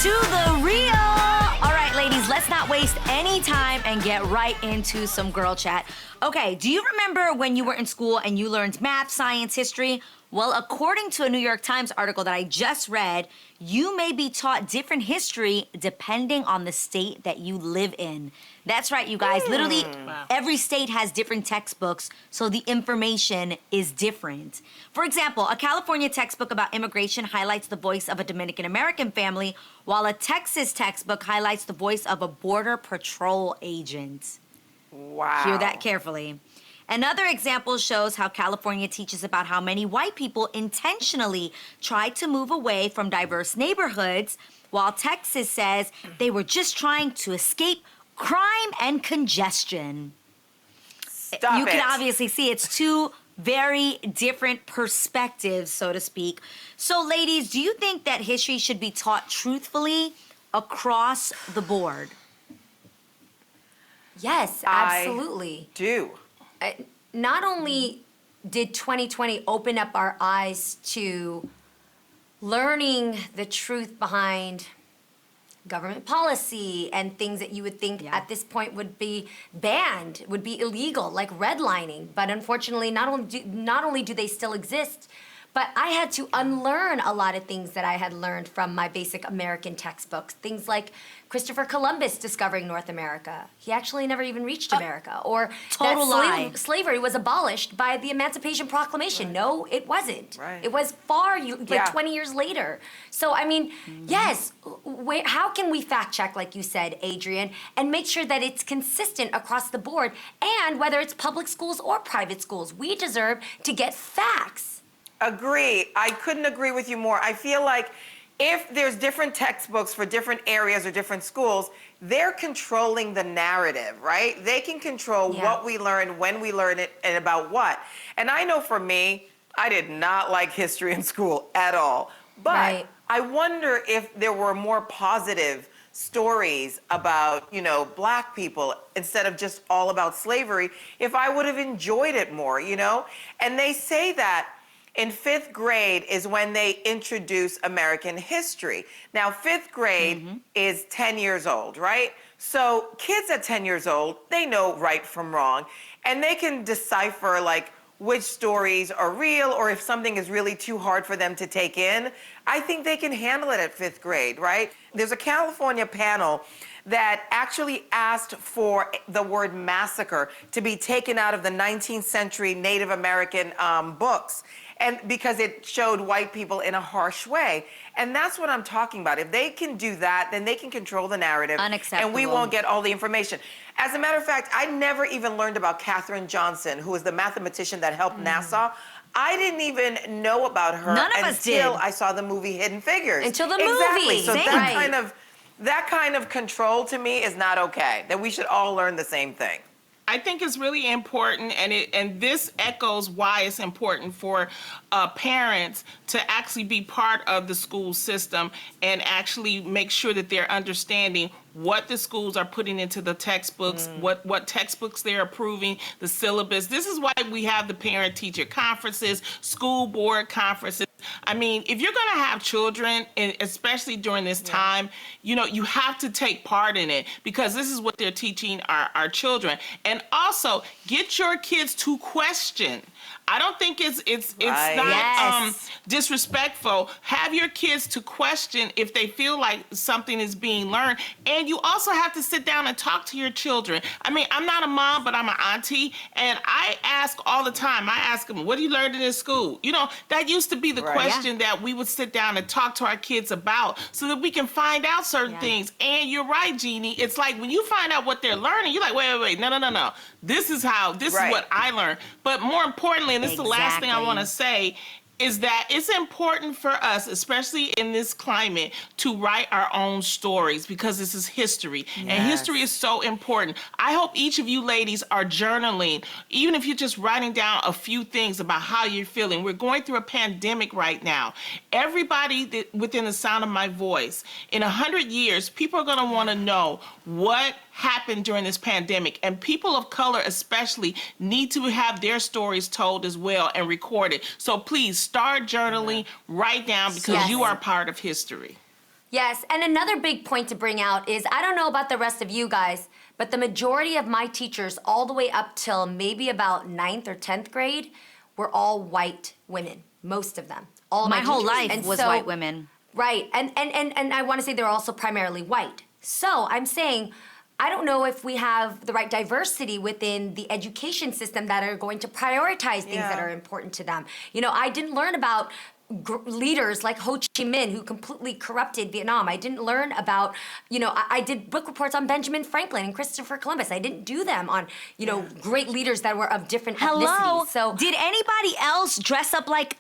to the real. All right, ladies, let's not waste any time and get right into some girl chat. Okay, do you remember when you were in school and you learned math, science, history? Well, according to a New York Times article that I just read, you may be taught different history depending on the state that you live in. That's right, you guys. Literally, every state has different textbooks, so the information is different. For example, a California textbook about immigration highlights the voice of a Dominican American family, while a Texas textbook highlights the voice of a Border Patrol agent. Wow. Hear that carefully. Another example shows how California teaches about how many white people intentionally tried to move away from diverse neighborhoods, while Texas says they were just trying to escape crime and congestion. Stop You it. can obviously see it's two very different perspectives, so to speak. So, ladies, do you think that history should be taught truthfully across the board? Yes, absolutely. Do. Not only did 2020 open up our eyes to learning the truth behind government policy and things that you would think at this point would be banned, would be illegal, like redlining. But unfortunately, not only do they still exist, but I had to unlearn a lot of things that I had learned from my basic American textbooks. Things like Christopher Columbus discovering North America. He actually never even reached America. Or total that lie. slavery was abolished by the Emancipation Proclamation. Right. No, it wasn't. Right. It was like 20 years later. So, I mean, yes, how can we fact check, like you said, Adrian, and make sure that it's consistent across the board? And whether it's public schools or private schools, we deserve to get facts. Agree. I couldn't agree with you more. I feel like if there's different textbooks for different areas or different schools, they're controlling the narrative, right? They can control what we learn, when we learn it, and about what. And I know for me, I did not like history in school at all. But I wonder if there were more positive stories about, you know, Black people instead of just all about slavery, if I would have enjoyed it more, you know? And they say that in 5th grade is when they introduce American history. Now, 5th grade is 10 years old, right? So kids at 10 years old, they know right from wrong, and they can decipher like which stories are real or if something is really too hard for them to take in. I think they can handle it at 5th grade, right? There's a California panel that actually asked for the word massacre to be taken out of the 19th century Native American books. And because it showed white people in a harsh way. And that's what I'm talking about. If they can do that, then they can control the narrative. Unacceptable. And we won't get all the information. As a matter of fact, I never even learned about Katherine Johnson, who was the mathematician that helped NASA. I didn't even know about her None of us did. until I saw the movie Hidden Figures. Until the Exactly. movie. So Same. that kind of control to me is not okay. That we should all learn the same thing. I think it's really important, and this echoes why it's important for parents to actually be part of the school system and actually make sure that they're understanding what the schools are putting into the textbooks, what textbooks they're approving, the syllabus. This is why we have the parent-teacher conferences, school board conferences. I mean, if you're going to have children, and especially during this time, you know, you have to take part in it because this is what they're teaching our children. And also, get your kids to question. I don't think it's not disrespectful. Have your kids to question if they feel like something is being learned. And you also have to sit down and talk to your children. I mean, I'm not a mom, but I'm an auntie. And I ask all the time, I ask them, what do you learn in school? You know, that used to be the question that we would sit down and talk to our kids about so that we can find out certain things. And you're right, Jeannie. It's like when you find out what they're learning, you're like, wait, no. This is what I learned. But more importantly, and this is the last thing I want to say, is that it's important for us, especially in this climate, to write our own stories because this is history. And history is so important. I hope each of you ladies are journaling, even if you're just writing down a few things about how you're feeling. We're going through a pandemic right now. Everybody within the sound of my voice, in 100 years, people are going to want to know what happened during this pandemic. And people of color especially need to have their stories told as well and recorded. So please start journaling, write down, because you are part of history. Yes, and another big point to bring out is I don't know about the rest of you guys, but the majority of my teachers, all the way up till maybe about 9th or 10th grade, were all white women, most of them. All My whole teachers. life And was so- white women. Right, and I want to say they're also primarily white. So I'm saying, I don't know if we have the right diversity within the education system that are going to prioritize things that Yeah. are important to them. You know, I didn't learn about leaders like Ho Chi Minh who completely corrupted Vietnam. I didn't learn about, you know, I did book reports on Benjamin Franklin and Christopher Columbus. I didn't do them on, you know, great leaders that were of different Hello. ethnicities. So Did anybody else dress up like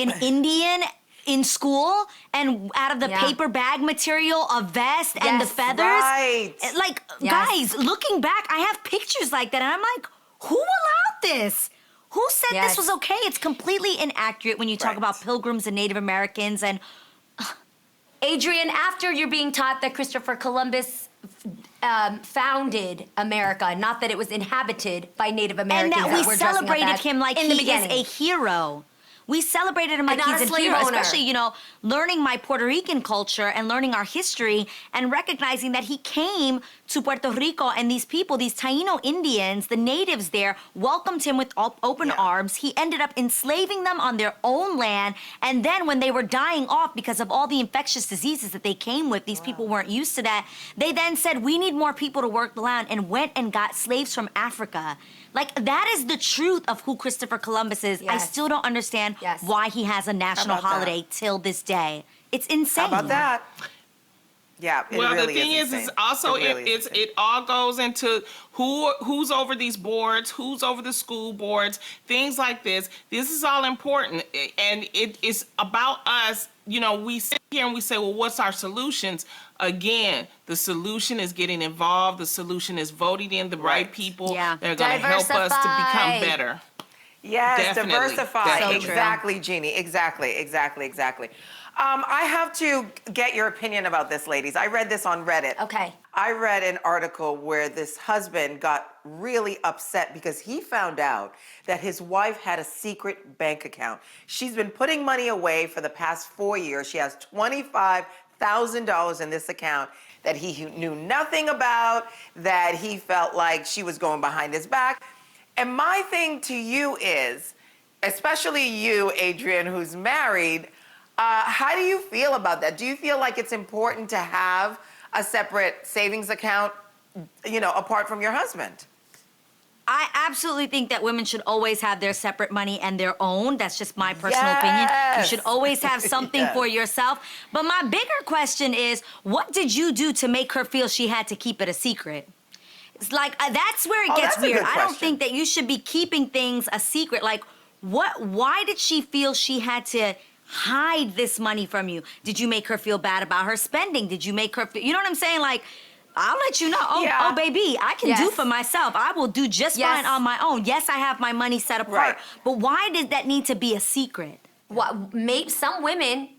an Indian in school and out of the Yeah. paper bag material, a vest and the Yes. feathers? Right. Like, Yes. guys, looking back, I have pictures like that, and I'm like, who allowed this? Who said this Yes. was okay? It's completely inaccurate when you talk Right. about pilgrims and Native Americans and Adrian, after you're being taught that Christopher Columbus founded America, not that it was inhabited by Native Americans, and that we we're dressing up celebrated as him like in the he is beginning. a hero. We celebrated him like not he's a a slave hero, owner. especially, you know, learning my Puerto Rican culture and learning our history and recognizing that he came to Puerto Rico and these people, these Taino Indians, the natives there, welcomed him with open Yeah. arms. He ended up enslaving them on their own land. And then when they were dying off because of all the infectious diseases that they came with, these people weren't used to that. They then said, we need more people to work the land, and went and got slaves from Africa. Like, that is the truth of who Christopher Columbus is. I Yes. still don't understand Yes. why he has a national about that? holiday till this day. It's insane. How about that? Yeah, it Well, really the thing is insane. also It really is insane. it all goes into who's over these boards, who's over the school boards, things like this. This is all important, and it is about us. You know, we sit here and we say, well, what's our solutions? Again, the solution is getting involved. The solution is voting in the right Right. people Yeah. that are going to help us to become Diversify. better. Yes, Definitely, diversify. definitely. So true. Exactly, Jeannie. Exactly. I have to get your opinion about this, ladies. I read this on Reddit. Okay. I read an article where this husband got really upset because he found out that his wife had a secret bank account. She's been putting money away for the past 4 years. She has $25,000 in this account that he knew nothing about, that he felt like she was going behind his back. And my thing to you is, especially you, Adrian, who's married, how do you feel about that? Do you feel like it's important to have a separate savings account, you know, apart from your husband? I absolutely think that women should always have their separate money and their own. That's just my personal opinion. You Yes. should always have something Yes. for yourself. But my bigger question is, what did you do to make her feel she had to keep it a secret? It's like, that's where it Oh, gets that's a weird. good I don't question. think that you should be keeping things a secret. Like, why did she feel she had to hide this money from you? Did you make her feel bad about her spending? Did you make her feel, you know what I'm saying? Like, I'll let you know. Yeah. Oh, baby, I can do Yes. for myself. I will do just Yes. fine on my own. Yes, I have my money set apart. Right. But why did that need to be a secret? Some women,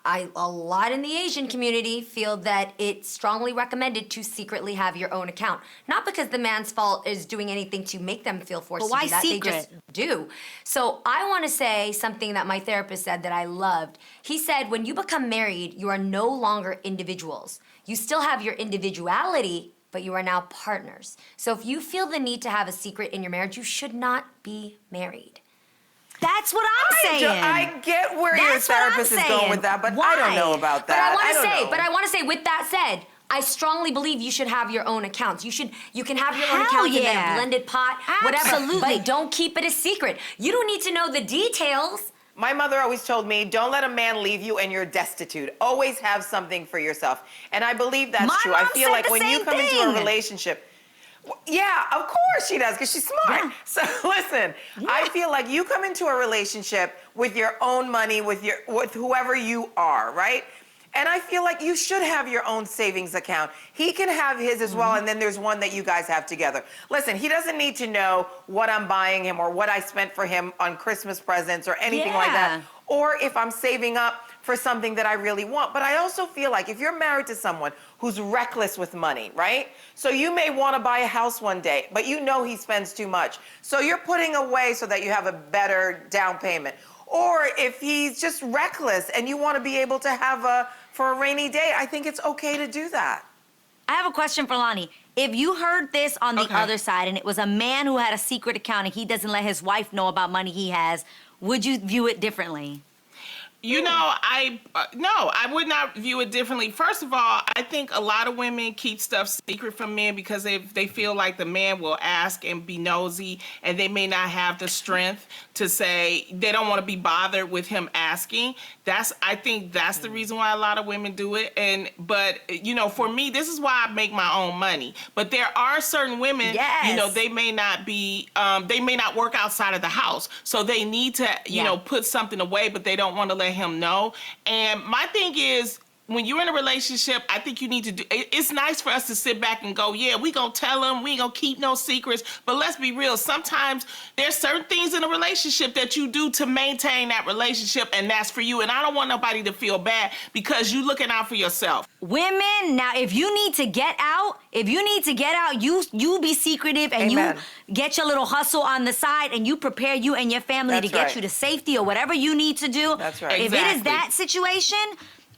a lot in the Asian community feel that it's strongly recommended to secretly have your own account. Not because the man's fault is doing anything to make them feel forced But why to do that. secret? They just do. So I want to say something that my therapist said that I loved. He said, when you become married, you are no longer individuals. You still have your individuality, but you are now partners. So if you feel the need to have a secret in your marriage, you should not be married. That's what I'm saying. I get where your That's what I'm therapist is going saying. with that, but I Why? don't know about that. But I want to don't say, know. but I want to say, with that said, I strongly believe you should have your own accounts. You can have your own Hell accounts in yeah. a blended pot, whatever. Absolutely. But don't keep it a secret. You don't need to know the details. My mother always told me, don't let a man leave you and you're destitute. Always have something for yourself. And I believe that's My true. I mom feel said like the when you same come into thing. a relationship, yeah, of course she does, because she's smart. Yeah. So listen, I feel like you come into a relationship with your own money, with whoever you are, right? And I feel like you should have your own savings account. He can have his as well, and then there's one that you guys have together. Listen, he doesn't need to know what I'm buying him or what I spent for him on Christmas presents or anything like that, Yeah. or if I'm saving up for something that I really want. But I also feel like if you're married to someone who's reckless with money, right? So you may want to buy a house one day, but you know he spends too much. So you're putting away so that you have a better down payment. Or if he's just reckless and you want to be able to have for a rainy day, I think it's okay to do that. I have a question for Lonnie. If you heard this on the Okay. other side and it was a man who had a secret account and he doesn't let his wife know about money he has, would you view it differently? You know, no, I would not view it differently. First of all, I think a lot of women keep stuff secret from men because they feel like the man will ask and be nosy, and they may not have the strength to say they don't want to be bothered with him asking. I think that's the reason why a lot of women do it. But you know, for me, this is why I make my own money. But there are certain women, you know, Yes. they may not work outside of the house, so they need to, you know, put something away, but they don't want to let him know. And my thing is, when you're in a relationship, I think you need to do, it's nice for us to sit back and go, yeah, we gonna tell him, we ain't gonna keep no secrets, but let's be real, sometimes there's certain things in a relationship that you do to maintain that relationship, and that's for you, and I don't want nobody to feel bad because you looking out for yourself. Women, now if you need to get out, you be secretive and Amen. you get your little hustle on the side and you prepare you and your family That's to get right. you to safety or whatever you need to do. That's right. If it is Exactly. that situation,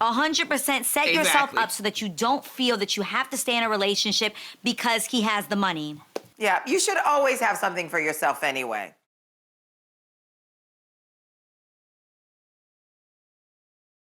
100% set yourself Exactly. up so that you don't feel that you have to stay in a relationship because he has the money. Yeah, you should always have something for yourself anyway.